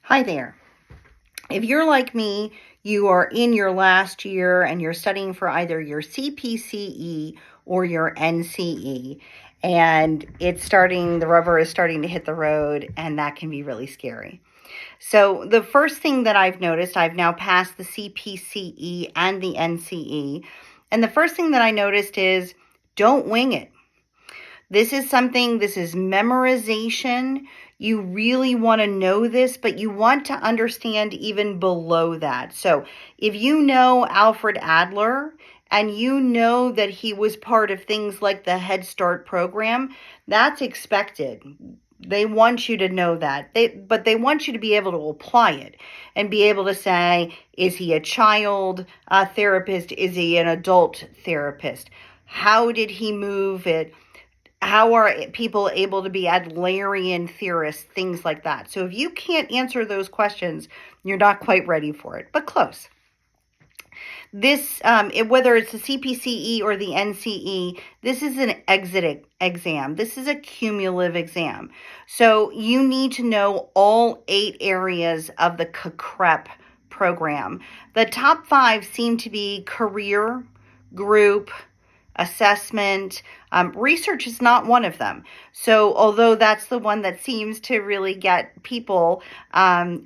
Hi there. If you're like me, you are in your last year and you're studying for either your CPCE or your NCE, and the rubber is starting to hit the road, and that can be really scary. So the first thing that I've noticed, I've now passed the CPCE and the NCE, and the first thing that I noticed is don't wing it. This is memorization. You really want to know this, but you want to understand even below that. So if you know Alfred Adler and you know that he was part of things like the Head Start program, that's expected. They want you to know that. But they want you to be able to apply it and be able to say, is he a child therapist? Is he an adult therapist? How did he move it? How are people able to be Adlerian theorists, things like that. So if you can't answer those questions, you're not quite ready for it, but close. This, whether it's the CPCE or the NCE, this is an exit exam. This is a cumulative exam. So you need to know all 8 areas of the CACREP program. The top 5 seem to be career, group, assessment. Research is not one of them. So although that's the one that seems to really get people,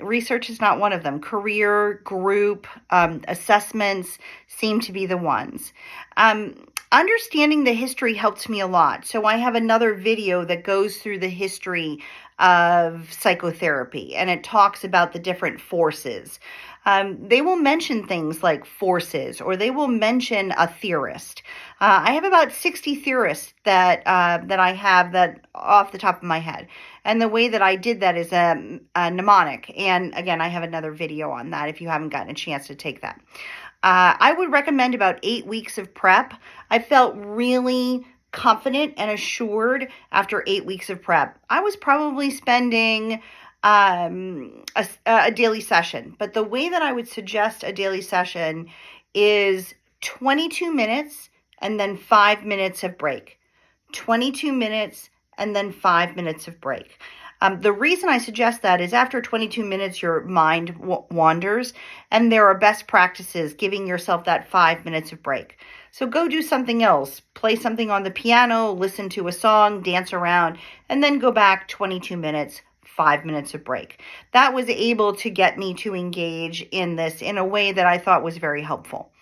research is not one of them. Career, group, assessments seem to be the ones. Understanding the history helps me a lot. So I have another video that goes through the history of psychotherapy, and it talks about the different forces. They will mention things like forces, or they will mention a theorist. I have about 60 theorists that I have that off the top of my head. And the way that I did that is a mnemonic. And again, I have another video on that if you haven't gotten a chance to take that. I would recommend about 8 weeks of prep. I felt really confident and assured after 8 weeks of prep. I was probably spending a daily session, but the way that I would suggest a daily session is 22 minutes and then 5 minutes of break. 22 minutes and then 5 minutes of break. The reason I suggest that is after 22 minutes, your mind wanders, and there are best practices giving yourself that 5 minutes of break. So go do something else, play something on the piano, listen to a song, dance around, and then go back 22 minutes, 5 minutes of break. That was able to get me to engage in this in a way that I thought was very helpful.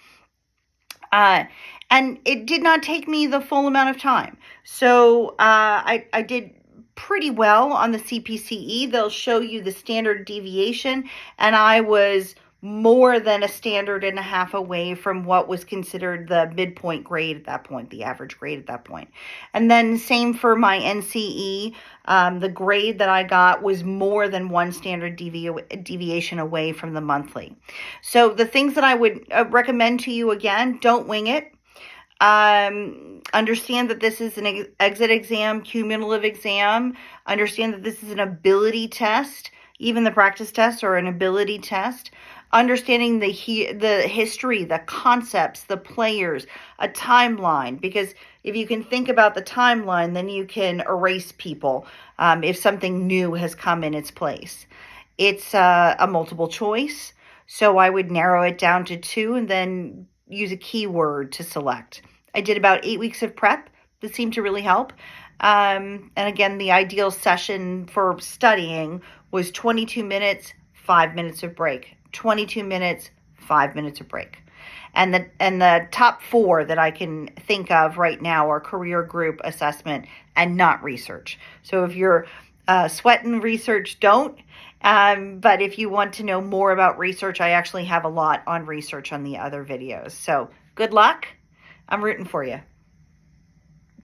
And it did not take me the full amount of time. So I did pretty well on the CPCE. They'll show you the standard deviation, and I was more than a standard and a half away from what was considered the midpoint grade at that point, the average grade at that point. And then same for my NCE. The grade that I got was more than one standard deviation away from the monthly. So the things that I would recommend to you, again, don't wing it. Understand that this is an exit exam, cumulative exam. Understand that this is an ability test. Even the practice tests are an ability test. Understanding the history, the concepts, the players, a timeline. Because if you can think about the timeline, then you can erase people if something new has come in its place. It's a multiple choice, so I would narrow it down to 2 and then use a keyword to select. I did about 8 weeks of prep. This seemed to really help. And again, the ideal session for studying was 22 minutes, 5 minutes of break. 22 minutes, 5 minutes of break. And the top 4 that I can think of right now are career, group, assessment, and not research. So if you're sweating research, don't. But if you want to know more about research, I actually have a lot on research on the other videos. So good luck. I'm rooting for you.